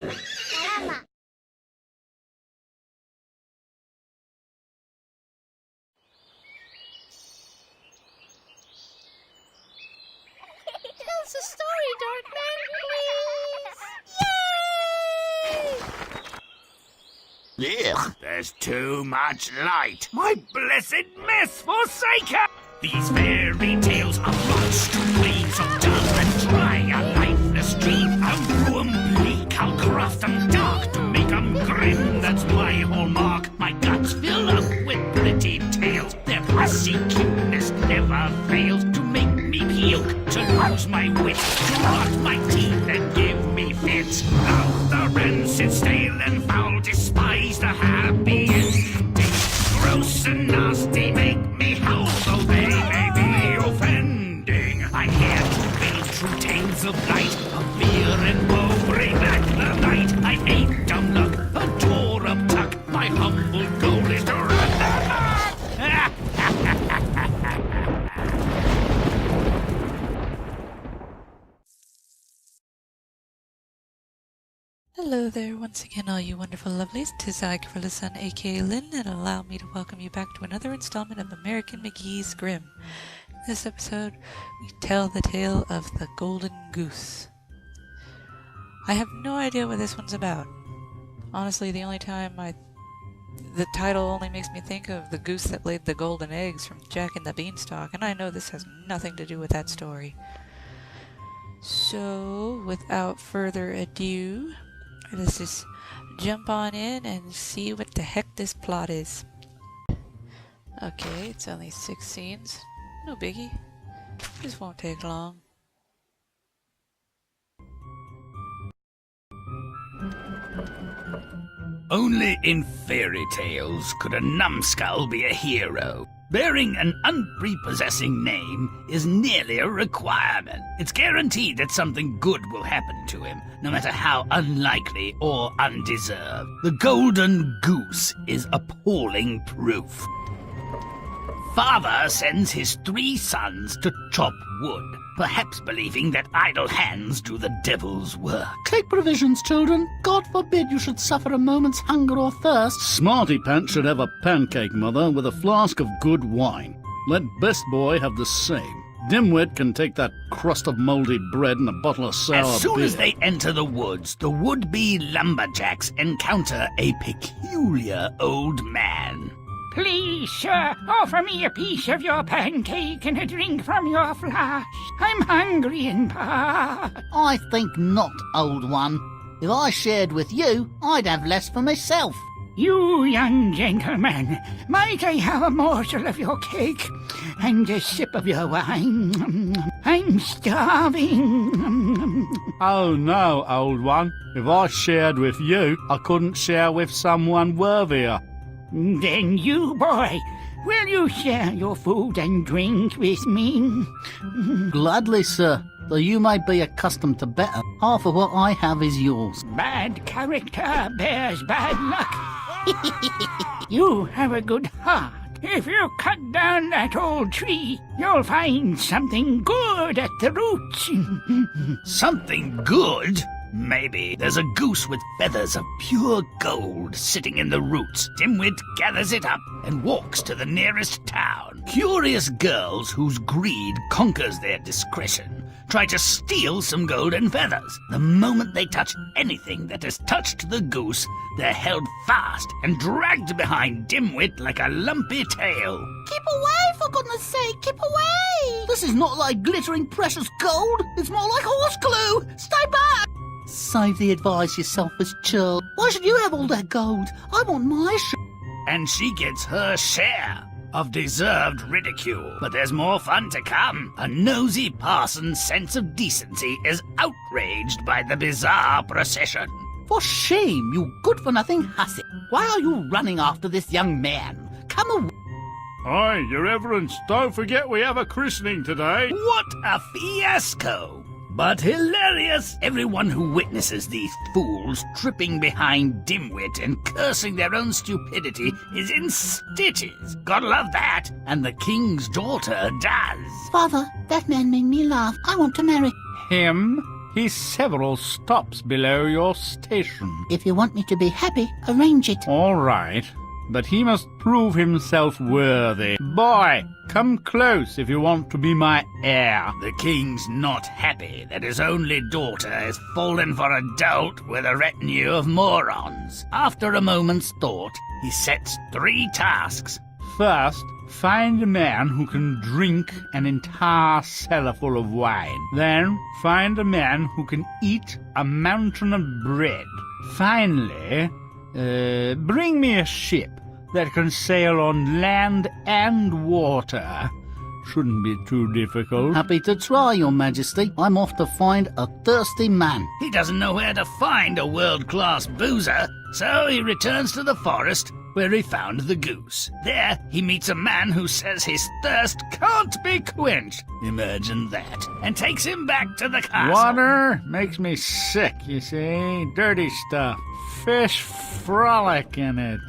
Tell us a story, Dark Man, please! Yay! Ugh, there's too much light. My blessed mess forsaken! These fairy tales are lost to waves of dull and dry, a lifeless dream. I'll brew 'em bleak, I'll craft 'em dark to make 'em grim. That's my hallmark. My guts fill up with pretty tales. Their fussy cuteness never fails to make me puke, to lose my wit, to rot my teeth and give me fits. Love the rancid, stale and foul, despise the happy ending. Gross and nasty make me howl, though they may be offending. I'm here to build true tales of light, of fear and woe, bring back the night. I hate dumb luck, a door up tuck. My humble goal is to run the Hello there once again, all you wonderful lovelies. 'Tis I, Son, aka Lynn, and allow me to welcome you back to another installment of American McGee's Grimm. In this episode, we tell the tale of the Golden Goose. I have no idea what this one's about. Honestly, the title only makes me think of the goose that laid the golden eggs from Jack and the Beanstalk, and I know this has nothing to do with that story. So, without further ado, let's just jump on in and see what the heck this plot is. Okay, it's only 6 scenes. No biggie. This won't take long. Only in fairy tales could a numbskull be a hero. Bearing an unprepossessing name is nearly a requirement. It's guaranteed that something good will happen to him, no matter how unlikely or undeserved. The Golden Goose is appalling proof. Father sends his 3 sons to chop wood, perhaps believing that idle hands do the devil's work. Take provisions, children. God forbid you should suffer a moment's hunger or thirst. Smarty Pants should have a pancake, Mother, with a flask of good wine. Let Best Boy have the same. Dimwit can take that crust of mouldy bread and a bottle of sour beer. As soon as they enter the woods, the would-be lumberjacks encounter a peculiar old man. Please, sir, offer me a piece of your pancake and a drink from your flask. I'm hungry and parched. I think not, old one. If I shared with you, I'd have less for myself. You young gentleman, might I have a morsel of your cake and a sip of your wine? I'm starving. Oh no, old one. If I shared with you, I couldn't share with someone worthier. Then you, boy, will you share your food and drink with me? Gladly, sir. Though you may be accustomed to better, half of what I have is yours. Bad character bears bad luck. You have a good heart. If you cut down that old tree, you'll find something good at the roots. Something good? Maybe. There's a goose with feathers of pure gold sitting in the roots. Dimwit gathers it up and walks to the nearest town. Curious girls whose greed conquers their discretion try to steal some golden feathers. The moment they touch anything that has touched the goose, they're held fast and dragged behind Dimwit like a lumpy tail. Keep away, for goodness sake, keep away! This is not like glittering precious gold. It's more like horse glue. Stay back! Save the advice, you selfish churl. Why should you have all that gold? I want my share. And she gets her share of deserved ridicule. But there's more fun to come. A nosy parson's sense of decency is outraged by the bizarre procession. For shame, you good-for-nothing hussy. Why are you running after this young man? Come away. Aye, your reverence, don't forget we have a christening today. What a fiasco! But hilarious! Everyone who witnesses these fools tripping behind Dimwit and cursing their own stupidity is in stitches. Gotta love that. And the king's daughter does. Father, that man made me laugh. I want to marry Him? He's several stops below your station. If you want me to be happy, arrange it. All right, but he must prove himself worthy. Boy, come close if you want to be my heir. The king's not happy that his only daughter has fallen for a dolt with a retinue of morons. After a moment's thought, he sets 3 tasks. First, find a man who can drink an entire cellar full of wine. Then, find a man who can eat a mountain of bread. Finally, bring me a ship that can sail on land and water. Shouldn't be too difficult. Happy to try, Your Majesty. I'm off to find a thirsty man. He doesn't know where to find a world-class boozer, so he returns to the forest where he found the goose. There, he meets a man who says his thirst can't be quenched. Imagine that. And takes him back to the castle. Water makes me sick, you see. Dirty stuff. Fish frolic in it.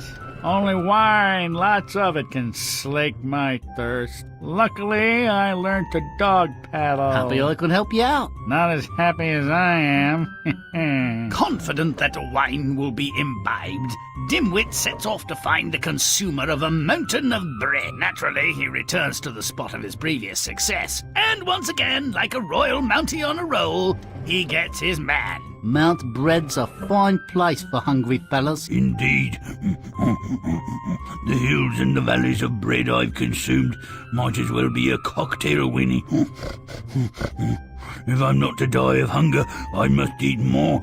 Only wine, lots of it, can slake my thirst. Luckily, I learned to dog paddle. Happy I could help you out. Not as happy as I am. Confident that wine will be imbibed, Dimwit sets off to find the consumer of a mountain of bread. Naturally, he returns to the spot of his previous success. And once again, like a royal mountie on a roll, he gets his man. Mount Bread's a fine place for hungry fellas. Indeed. The hills and the valleys of bread I've consumed might as well be a cocktail, Winnie. If I'm not to die of hunger, I must eat more.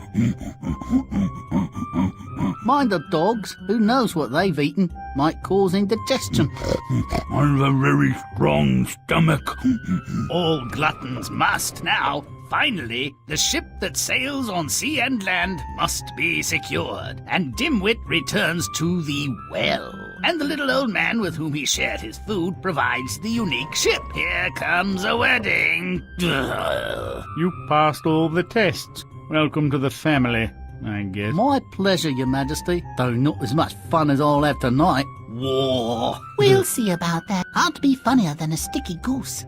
Mind the dogs. Who knows what they've eaten? Might cause indigestion. I've a very strong stomach. All gluttons must now. Finally, the ship that sails on sea and land must be secured, and Dimwit returns to the well. And the little old man with whom he shared his food provides the unique ship. Here comes a wedding. You passed all the tests. Welcome to the family, I guess. My pleasure, Your Majesty. Though not as much fun as I'll have tonight. War. We'll see about that. Hard to be funnier than a sticky goose.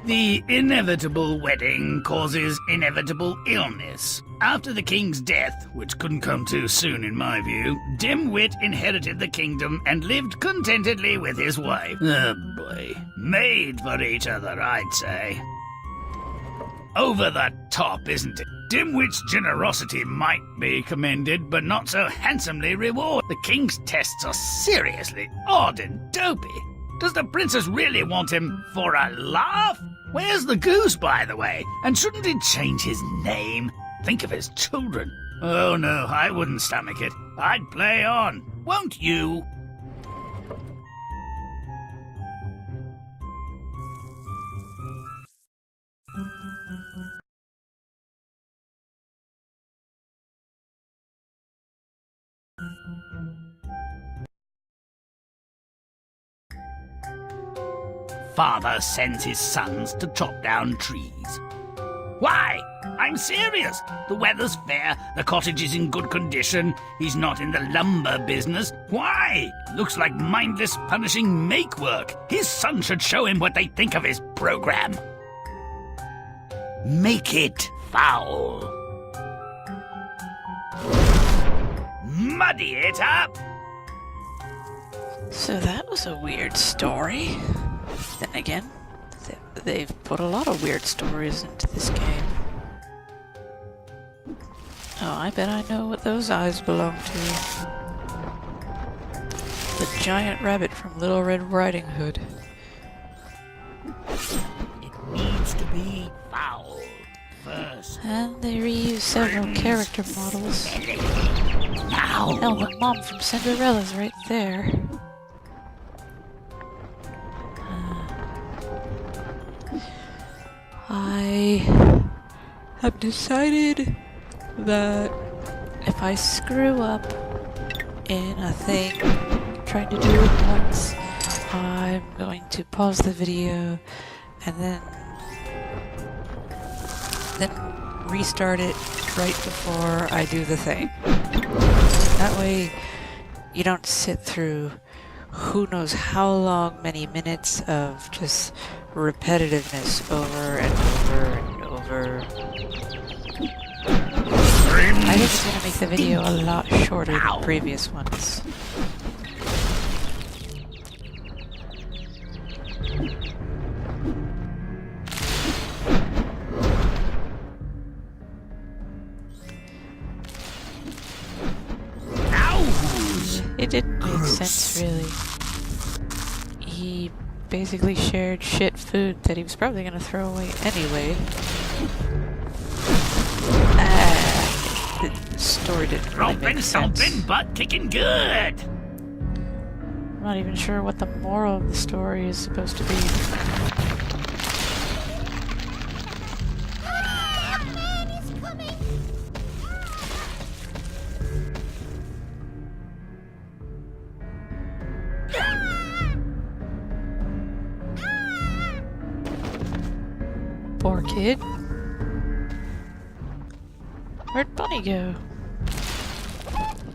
The inevitable wedding causes inevitable illness. After the king's death, which couldn't come too soon in my view, Dimwit inherited the kingdom and lived contentedly with his wife. Oh boy. Made for each other, I'd say. Over the top, isn't it? Dimwit's generosity might be commended, but not so handsomely rewarded. The king's tests are seriously odd and dopey. Does the princess really want him for a laugh? Where's the goose, by the way? And shouldn't he change his name? Think of his children. Oh no, I wouldn't stomach it. I'd play on. Won't you? Father sends his sons to chop down trees. Why? I'm serious. The weather's fair, the cottage is in good condition, he's not in the lumber business. Why? Looks like mindless, punishing make-work. His son should show him what they think of his program. Make it foul. Muddy it up. So that was a weird story. Then again, they've put a lot of weird stories into this game. Oh, I bet I know what those eyes belong to. The giant rabbit from Little Red Riding Hood. It needs to be foul first. And they reuse several character models. Now. Hell, the mom from Cinderella's right there. I have decided that if I screw up in a thing, trying to do it once, I'm going to pause the video and then restart it right before I do the thing. That way you don't sit through who knows how long, many minutes of just repetitiveness over and over and over over. I think it's going to make the video a lot shorter than previous ones. It didn't make sense, really. He basically shared shit food that he was probably going to throw away anyway. The story didn't really make sense. Something, butt kicking good. I'm not even sure what the moral of the story is supposed to be. Poor kid. Where'd Bunny go?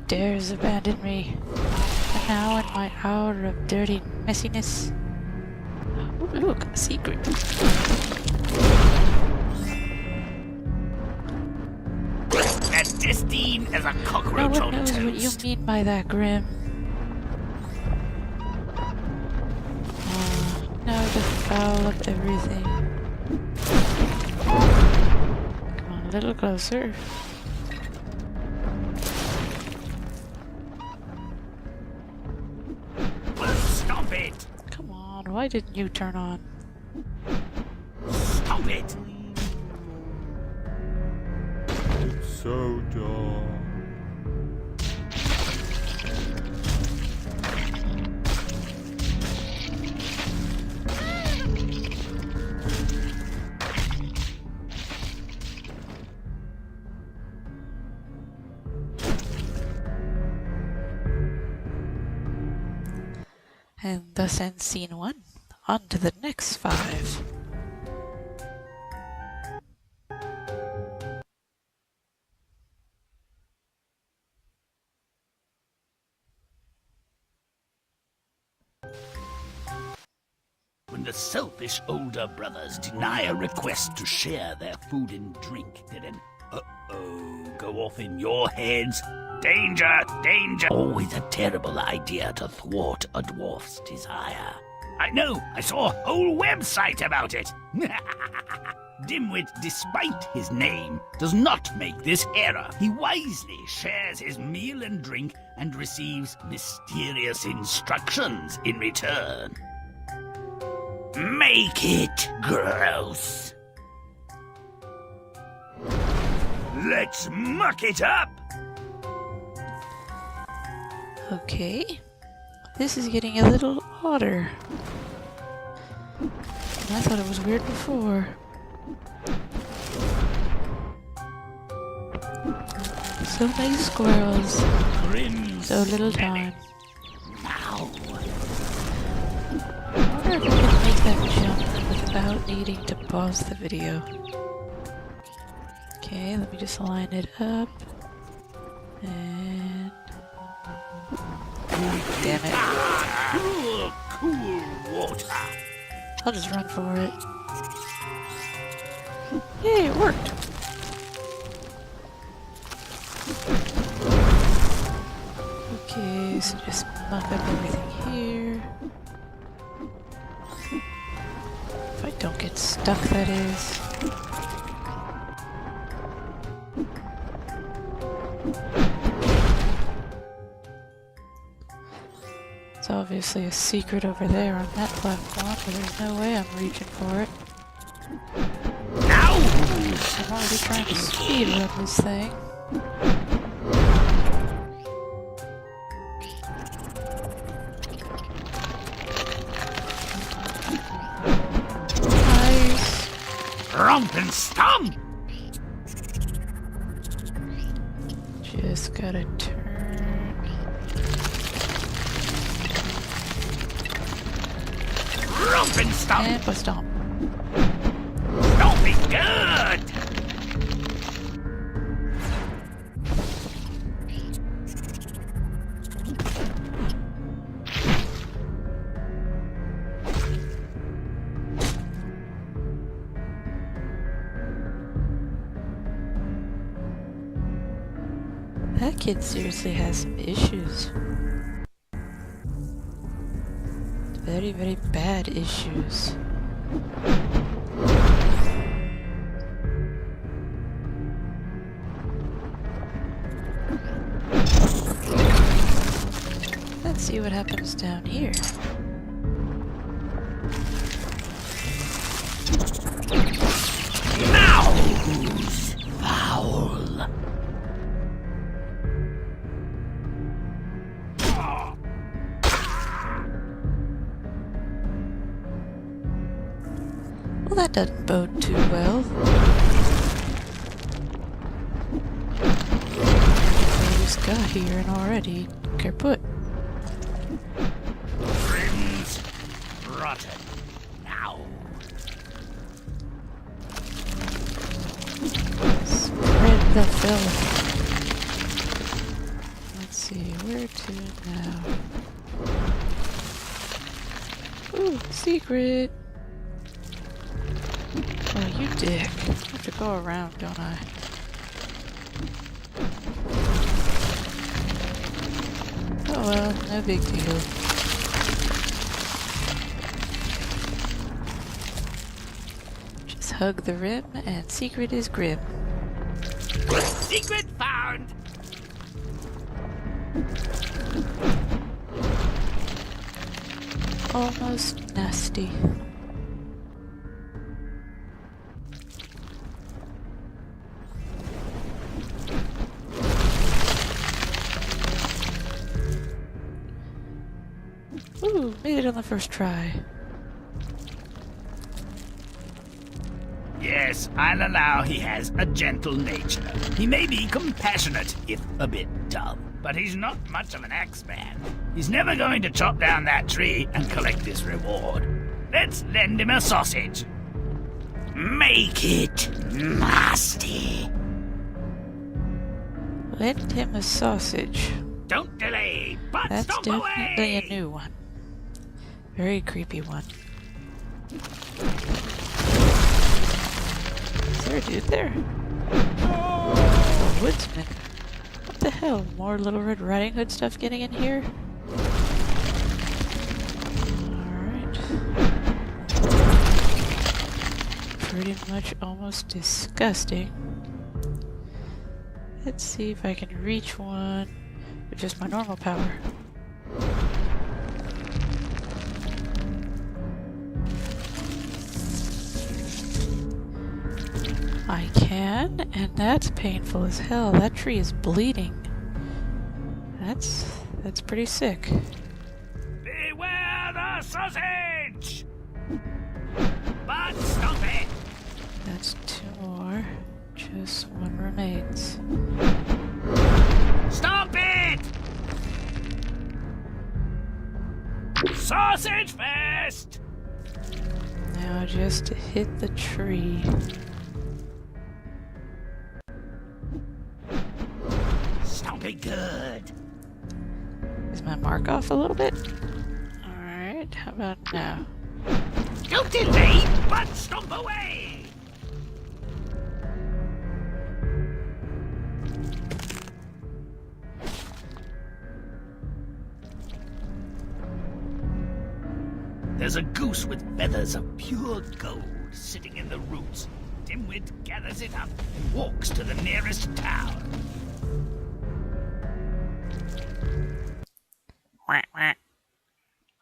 Dares abandon me. And now in my hour of dirty messiness. Ooh, look, a secret. As disdain as a No cockroach one on knows what you toast. mean by that, Grimm. Now the foul of everything. Come on, a little closer. Stomp it! Come on, why didn't you turn on? Stomp it! So dark. And thus ends scene 1. On to the next 5. When the selfish older brothers deny a request to share their food and drink, did an uh-oh go off in your heads? Danger! Danger! Always a terrible idea to thwart a dwarf's desire. I know! I saw a whole website about it! Dimwit, despite his name, does not make this error. He wisely shares his meal and drink and receives mysterious instructions in return. Make it gross! Let's muck it up! Okay. This is getting a little odder. I thought it was weird before. So many squirrels. Grimm, So little time. now. I wonder if I can make that jump without needing to pause the video. Okay, let me just line it up. And... damn it. Cool, cool water. I'll just run for it. Yay, it worked! Okay, so just muck up everything here. If I don't get stuck, that is. It's obviously a secret over there on that platform, but there's no way I'm reaching for it. I'm already trying to speed run this thing. Nice. Romp and stomp! Just gotta turn. Romp and stomp! And butt-stomp. Don't be good! That kid seriously has some issues. Very, very bad issues. Let's see what happens down here. Now who's foul? Well, that doesn't bode too well. I just got here and already kaput. Grimm's rotten. Now. Spread the film. Let's see, where to now? Ooh, secret! Oh, you dick. I have to go around, don't I? Oh well, no big deal. Just hug the rim, and secret is Grimm. Secret found! Almost nasty. Ooh, made it on the first try. Yes, I'll allow he has a gentle nature. He may be compassionate, if a bit dumb, but he's not much of an axeman. He's never going to chop down that tree and collect this reward. Let's lend him a sausage. Make it nasty. Lend him a sausage. Don't delay, but That's stomp definitely away! a new one. Very creepy one. Is there a dude there? A woodsman. What the hell? More Little Red Riding Hood stuff getting in here? Alright. Pretty much almost disgusting. Let's see if I can reach one with just my normal power. I can, and that's painful as hell. That tree is bleeding. That's pretty sick. Beware the sausage! But stop it! That's two more. Just one remains. Stop it! Sausage fest! Now just to hit the tree. Stomp it good. Is my mark off a little bit? Alright, how about now? Don't delay, but stomp away! There's a goose with feathers of pure gold sitting in the roots. Dimwit gathers it up and walks to the nearest town. Wah, wah.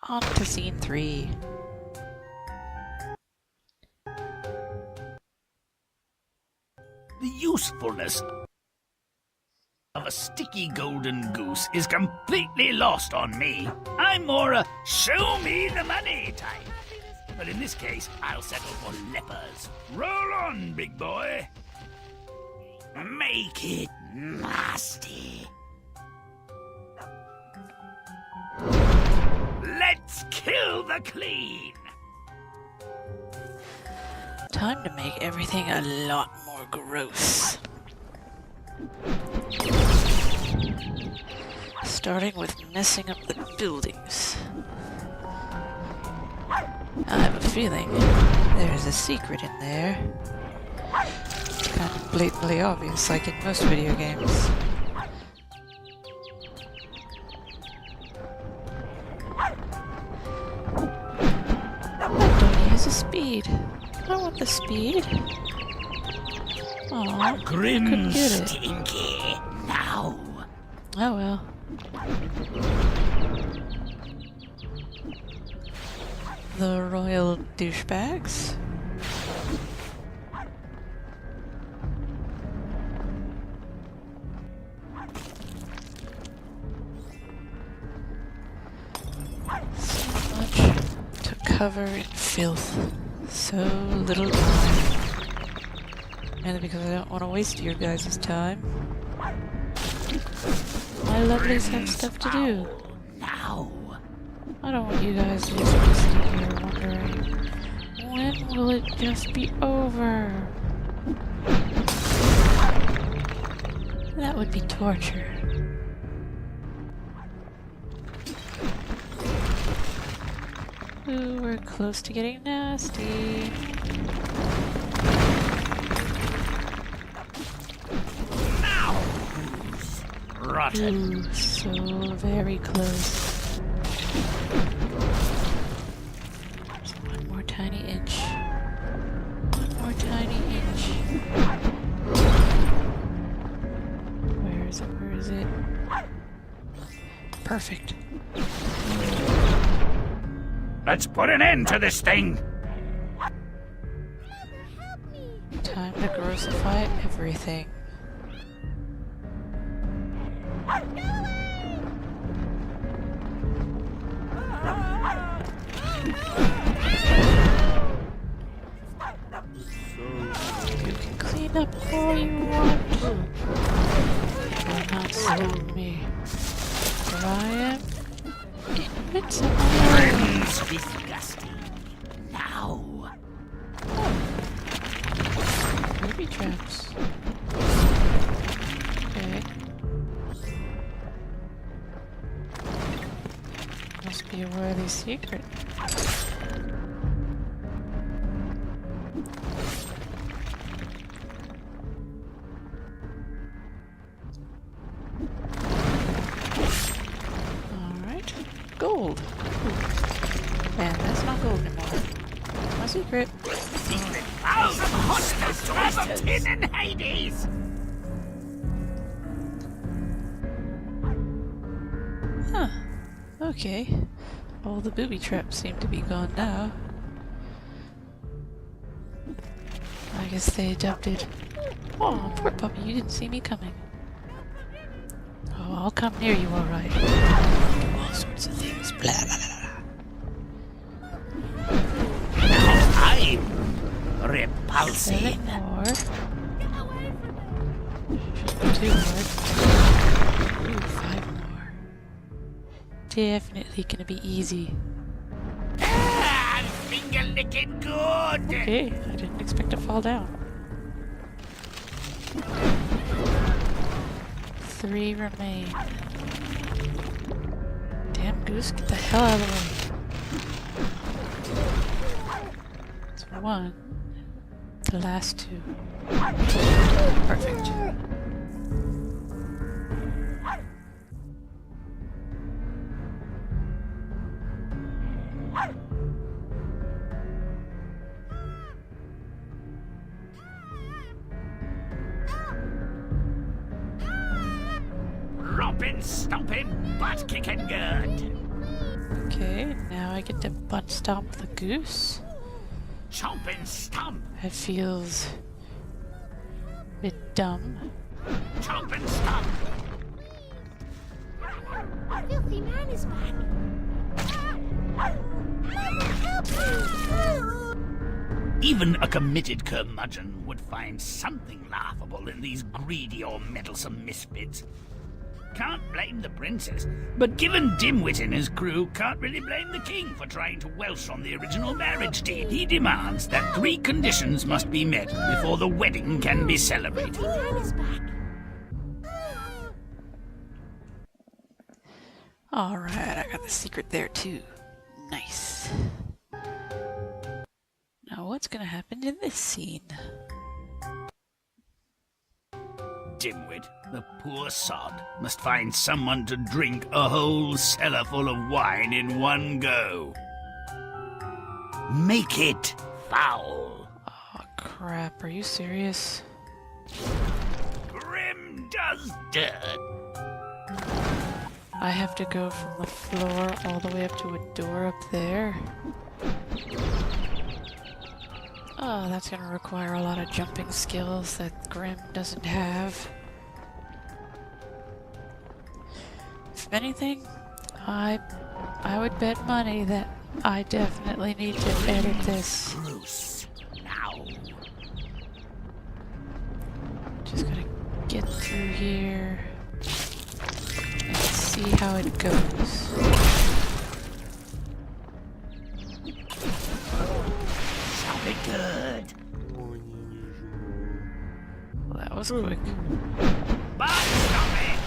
On to scene 3. The usefulness of a sticky golden goose is completely lost on me. I'm more a show me the money type. But in this case, I'll settle for lepers. Roll on, big boy. Make it nasty. Let's kill the clean. Time to make everything a lot more gross. Starting with messing up the buildings. I have a feeling there's a secret in there. It's kind of blatantly obvious, like in most video games. want the speed. Aw, Grim couldn't get it. Stinky. Now. Oh well. The royal douchebags. So much to cover in filth. So little time. Mainly because I don't want to waste your guys' time. My lovelies have stuff to do. Now. I don't want you guys to just be sitting here wondering, when will it just be over? That would be torture. Ooh, we're close to getting nasty. Rotten. Ooh, so very close. Just one more tiny inch. One more tiny inch. Where is it? Where is it? Perfect. Let's put an end to this thing. Time to grossify everything. You can clean up all you want. You will not stop me. For I am invincible. Friends disgusting. Now. Booby traps. Okay. Must be a worthy secret. Alright. Gold. And that's not gold anymore. My secret. Secret files of hostess to tin and Hades. Huh. Okay. All the booby traps seem to be gone now. I guess they adapted. Oh, poor puppy, you didn't see me coming. Oh, I'll come near you, alright. All sorts of things. Blah, blah, blah, I'm blah. repulsive. 7 more. Shouldn't be too hard. Ooh, 5 more. Definitely gonna be easy. Ah, finger licking good. Okay, I didn't expect to fall down. 3 remain. Damn Goose, get the hell out of the way. It's 1. The last 2. Perfect. Romping, stomping, butt kicking good. Okay, now I get to butt-stomp the goose. Chomping stomp. That feels a bit dumb. Chomping stomp. Filthy man is back. Even a committed curmudgeon would find something laughable in these greedy or meddlesome misfits. Can't blame the princess, but given Dimwit and his crew, can't really blame the king for trying to welsh on the original marriage deed. He demands that 3 conditions must be met before the wedding can be celebrated. Filthy man is back. Alright, I got the secret there too. Nice. Now what's gonna happen in this scene? Dimwit, the poor sod, must find someone to drink a whole cellar full of wine in one go. Make it foul. crap, are you serious? Grimm does dirt. I have to go from the floor all the way up to a door up there. Oh, that's gonna require a lot of jumping skills that Grimm doesn't have. If anything, I would bet money that I definitely need to edit this. Goose. Now. Just gotta get through here and see how it goes. Sounded good. Well, that was quick. Butt-stomp it.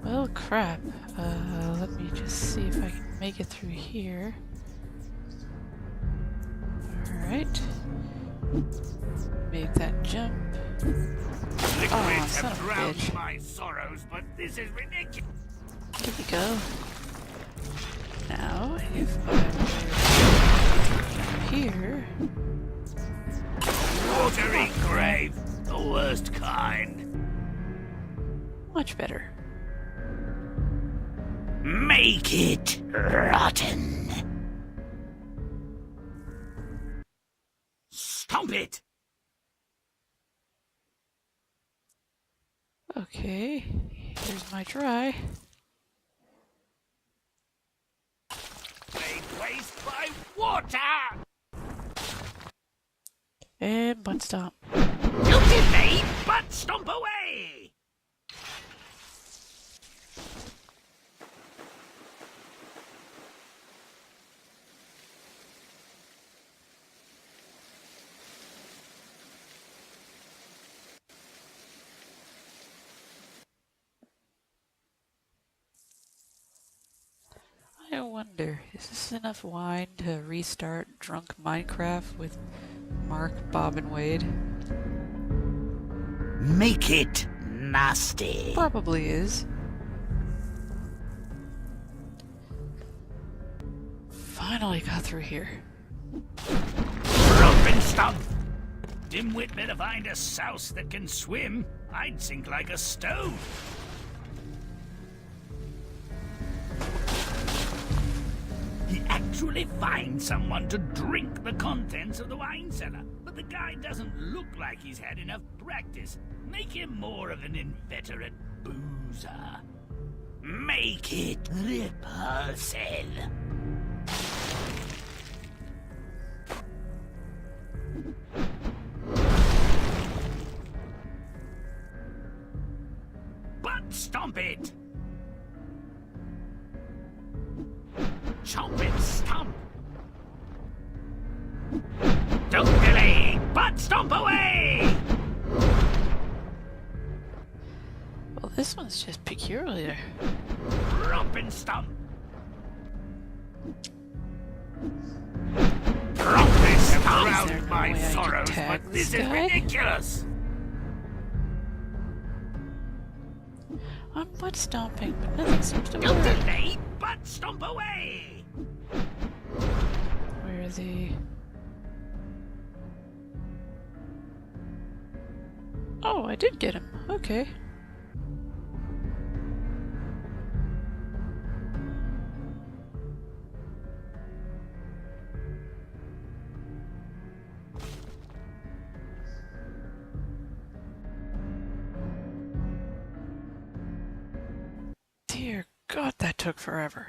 Well, crap. Let me just see if I can make it through here. Alright. Make that jump. Liquids son have of a drowned bitch. my sorrows, but this is ridiculous. Here we go. Now, if I were here... Watery grave, the worst kind. Much better. Make it rotten. Stomp it. Okay, here's my try. Made waste by water. And butt stomp. You delayed, but stomp away. I wonder, is this enough wine to restart Drunk Minecraft with Mark, Bob, and Wade? Make it nasty. Probably is. Finally got through here. Rope and stomp. Dimwit better find a souse that can swim. I'd sink like a stone. He actually finds someone to drink the contents of the wine cellar, but the guy doesn't look like he's had enough practice. Make him more of an inveterate boozer. Make it repulsive. Butt stomp it. Chomp and stomp. Don't delay, but stomp away! Well, this one's just peculiar. Romp and stomp. Romp have there drowned no my way I can sorrows, tag but this this is guy? ridiculous. I'm butt stomping, but nothing seems to Don't work. delay, but stomp away! Where is he? Oh, I did get him. Okay. Dear God, that took forever.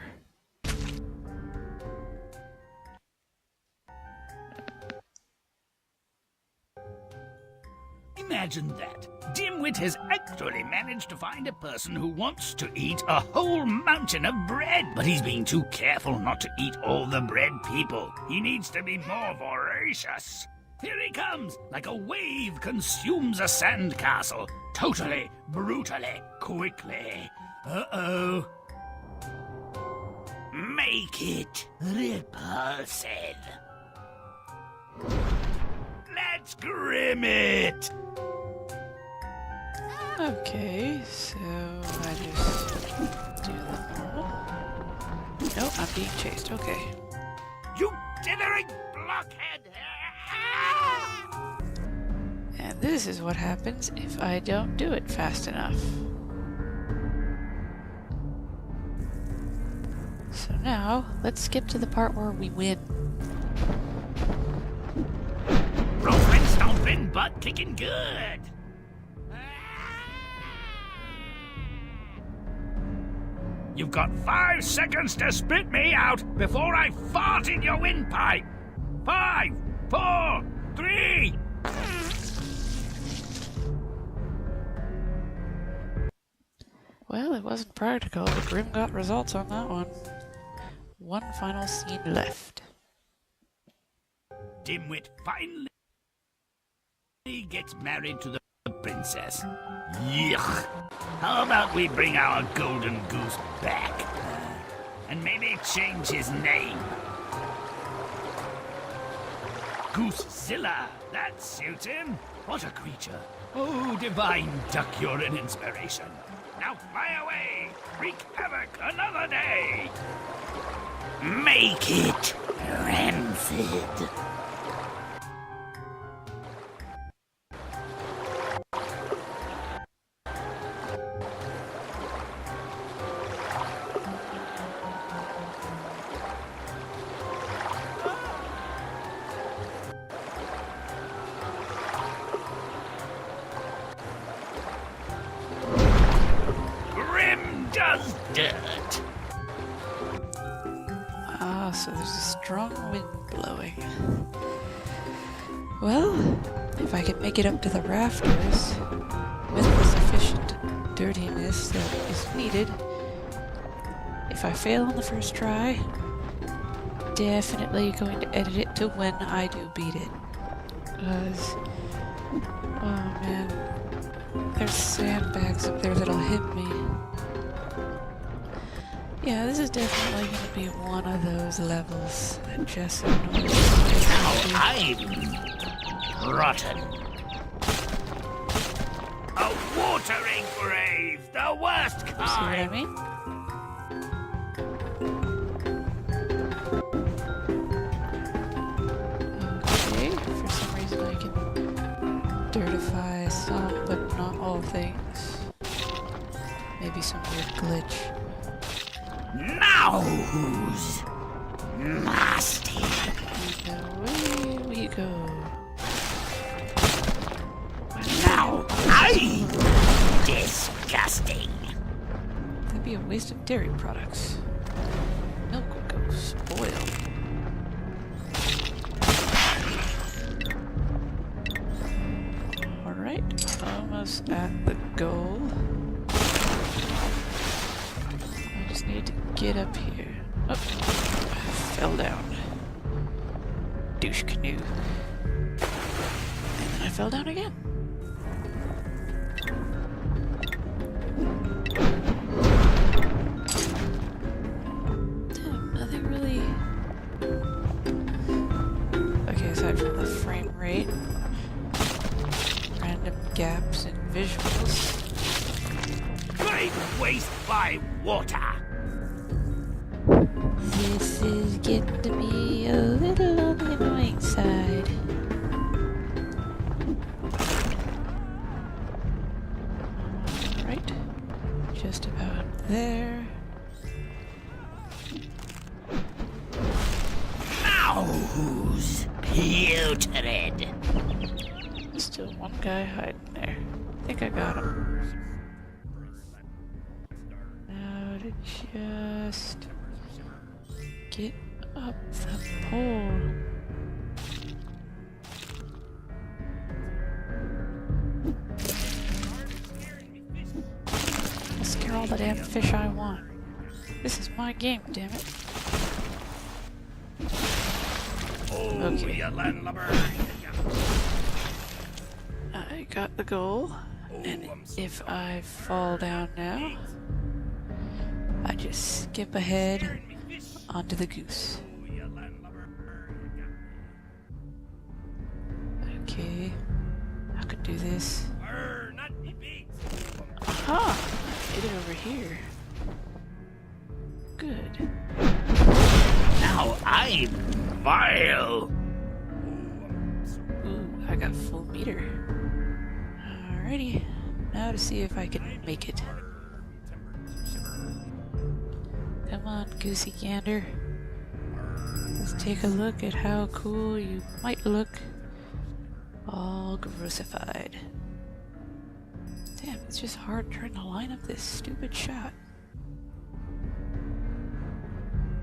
Imagine that. Dimwit has actually managed to find a person who wants to eat a whole mountain of bread. But he's being too careful not to eat all the bread people. He needs to be more voracious. Here he comes, like a wave consumes a sandcastle. Totally, brutally, quickly. Uh-oh. Make it repulsive. Let's grim it. Okay, so I just do the normal. Nope, I'm being chased. Okay. You dithering blockhead! And this is what happens if I don't do it fast enough. So now, let's skip to the part where we win. Romping, stomping, butt kicking good. You've got 5 seconds to spit me out before I fart in your windpipe. 5, 4, 3. Well, it wasn't practical, but Grimm got results on that one. One final scene left. Dimwit finally gets married to the princess. Yuck! How about we bring our golden goose back? And maybe change his name. Goosezilla! That suits him! What a creature! Oh, divine duck, you're an inspiration. Now fly away! Wreak havoc another day! Make it rancid! Does dirt. Ah, so there's a strong wind blowing. Well, if I can make it up to the rafters with the sufficient dirtiness that is needed, if I fail on the first try, definitely going to edit it to when I do beat it. Because, oh man, there's sandbags up there that'll hit me. Yeah, this is definitely going to be one of those levels that just annoys me. Now I'm rotten. A watering grave, the worst kind. See what I mean? Okay, for some reason I can dirtify some, but not all things. Maybe some weird glitch. Now who's nasty? And away we go. Now I'm disgusting. That'd be a waste of dairy products. Milk would go spoil. Alright, almost at the goal. I just need to get up here. Oh, I fell down. Douche canoe. And then I fell down again. Damn, nothing really... Okay, aside from the frame rate, random gaps in visuals. Great waste by water. This is getting to be a little on the annoying side. Alright, just about there. Now who's putrid? Still one guy hiding there. I think I got him. Now to just get up the pole. I'll scare all the damn fish I want. This is my game, damn it. Okay. You landlubber. I got the goal, and if I fall down now, I just skip ahead onto the goose. Okay, I could do this. Aha! Get it over here. Good. Now I'm vile. Ooh, I got full meter. Alrighty, now to see if I can make it. Come on, Goosey Gander. Let's take a look at how cool you might look. All grossified. Damn, it's just hard trying to line up this stupid shot.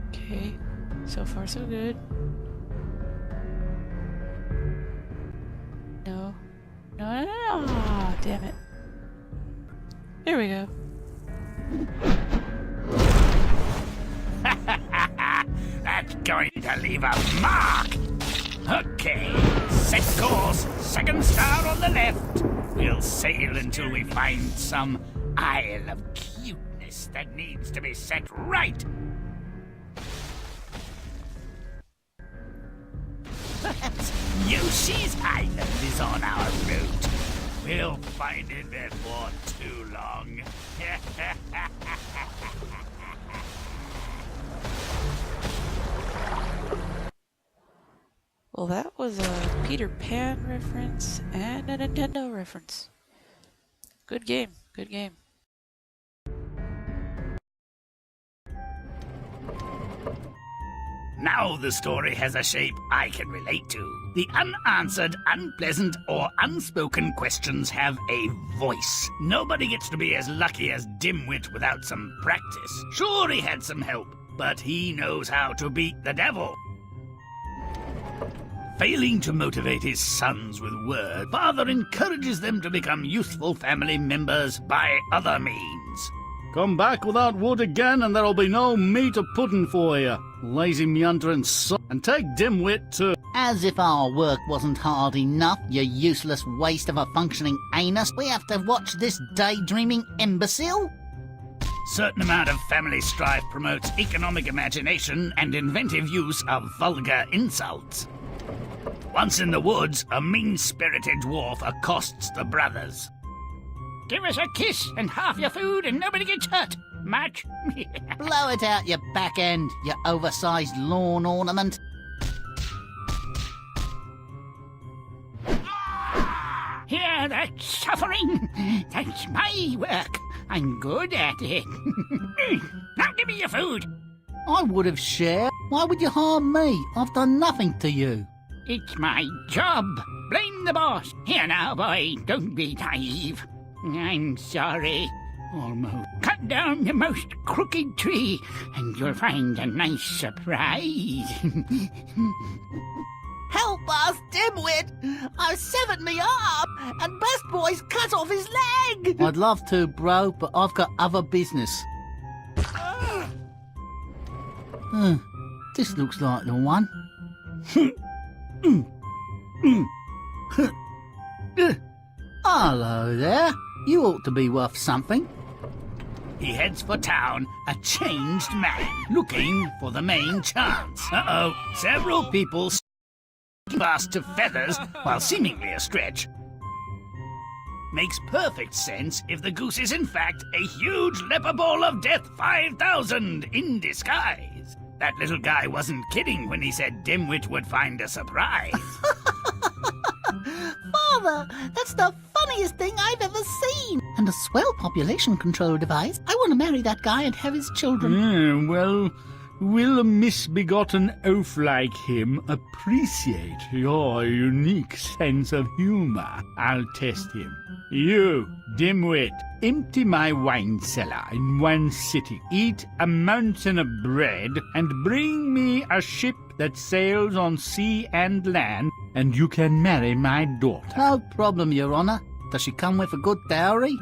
Okay, so far so good. No. No, no, no, no. Oh, damn it. There we go. That's going to leave a mark. Okay, set course, second star on the left. We'll sail until we find some isle of cuteness that needs to be set right. Perhaps Yoshi's Island is on our route. We'll find it before too long. Well, that was a Peter Pan reference and a Nintendo reference. Good game, good game. Now the story has a shape I can relate to. The unanswered, unpleasant, or unspoken questions have a voice. Nobody gets to be as lucky as Dimwit without some practice. Sure, he had some help, but he knows how to beat the devil. Failing to motivate his sons with words, father encourages them to become useful family members by other means. Come back without wood again, and there'll be no meat or pudding for you. Lazy meandering son. And take Dimwit too. As if our work wasn't hard enough, you useless waste of a functioning anus. We have to watch this daydreaming imbecile? Certain amount of family strife promotes economic imagination and inventive use of vulgar insults. Once in the woods, a mean-spirited dwarf accosts the brothers. Give us a kiss and half your food and nobody gets hurt. Match? Blow it out your back end, you oversized lawn ornament. Hear that suffering? That's my work. I'm good at it. Now give me your food. I would have shared. Why would you harm me? I've done nothing to you. It's my job. Blame the boss. Here now, boy, don't be naive. I'm sorry. Almost. Cut down the most crooked tree, and you'll find a nice surprise. Help us, Dimwit! I've severed me arm, and Best Boy's cut off his leg! I'd love to, bro, but I've got other business. This looks like the one. Hello there. You ought to be worth something. He heads for town, a changed man, looking for the main chance. Uh-oh, several people fast to feathers while seemingly a stretch. Makes perfect sense if the goose is in fact a huge leper ball of death 5000 in disguise. That little guy wasn't kidding when he said Dimwit would find a surprise. Father, that's the funniest thing I've ever seen. And a swell population control device. I want to marry that guy and have his children. Well, will a misbegotten oaf like him appreciate your unique sense of humor? I'll test him. You, Dimwit, empty my wine cellar in one sitting, eat a mountain of bread, and bring me a ship that sails on sea and land, and you can marry my daughter. No problem, Your Honor. Does she come with a good dowry?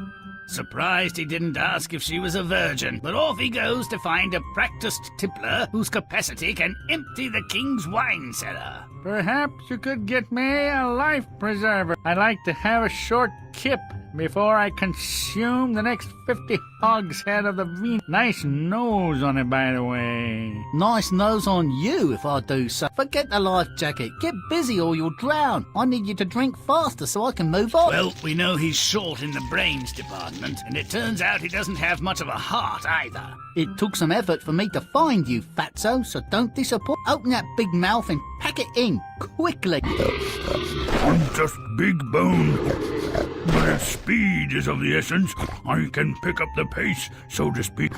Surprised he didn't ask if she was a virgin, but off he goes to find a practiced tippler whose capacity can empty the king's wine cellar. Perhaps you could get me a life preserver. I like to have a short kip before I consume the next 50 hogshead of the vino. Nice nose on it, by the way. Nice nose on you, if I do so. Forget the life jacket. Get busy or you'll drown. I need you to drink faster so I can move on. Well, we know he's short in the brains department, and it turns out he doesn't have much of a heart either. It took some effort for me to find you, fatso, so don't disappoint. Open that big mouth and pack it in, quickly. I'm just big boned, but as speed is of the essence, I can pick up the pace, so to speak.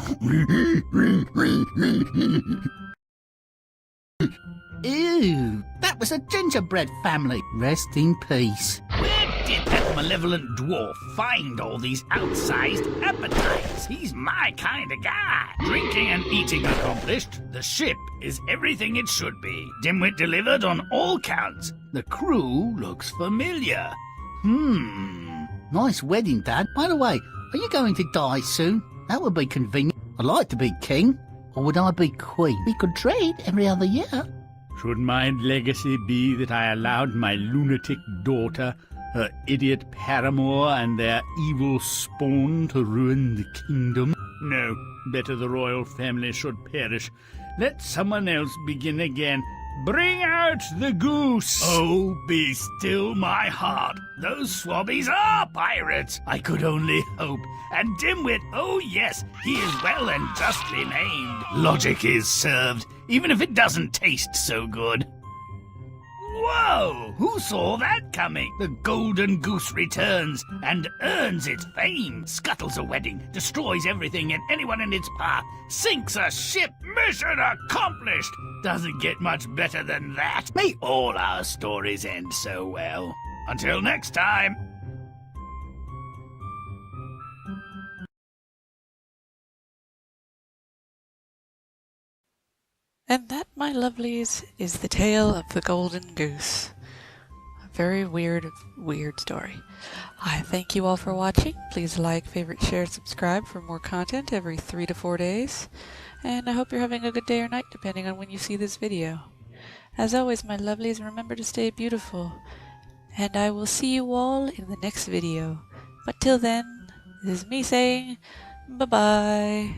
Ew, that was a gingerbread family. Rest in peace. Where did that malevolent dwarf find all these outsized appetites? He's my kind of guy. Drinking and eating accomplished, the ship is everything it should be. Dimwit delivered on all counts. The crew looks familiar. Nice wedding, Dad. By the way, are you going to die soon? That would be convenient. I'd like to be king. Or would I be queen? We could trade every other year. Should my legacy be that I allowed my lunatic daughter, her idiot paramour, and their evil spawn to ruin the kingdom? No, better the royal family should perish. Let someone else begin again. Bring out the goose! Oh, be still my heart. Those swabbies are pirates. I could only hope. And Dimwit, oh yes, he is well and justly named. Logic is served, even if it doesn't taste so good. Whoa! Who saw that coming? The golden goose returns and earns its fame, scuttles a wedding, destroys everything and anyone in its path, sinks a ship. Mission accomplished! Doesn't get much better than that. May all our stories end so well. Until next time. And that, my lovelies, is the tale of the golden goose. A very weird story. I thank you all for watching. Please like, favorite, share, subscribe for more content every 3 to 4 days. And I hope you're having a good day or night depending on when you see this video. As always, my lovelies, remember to stay beautiful. And I will see you all in the next video. But till then, this is me saying bye-bye.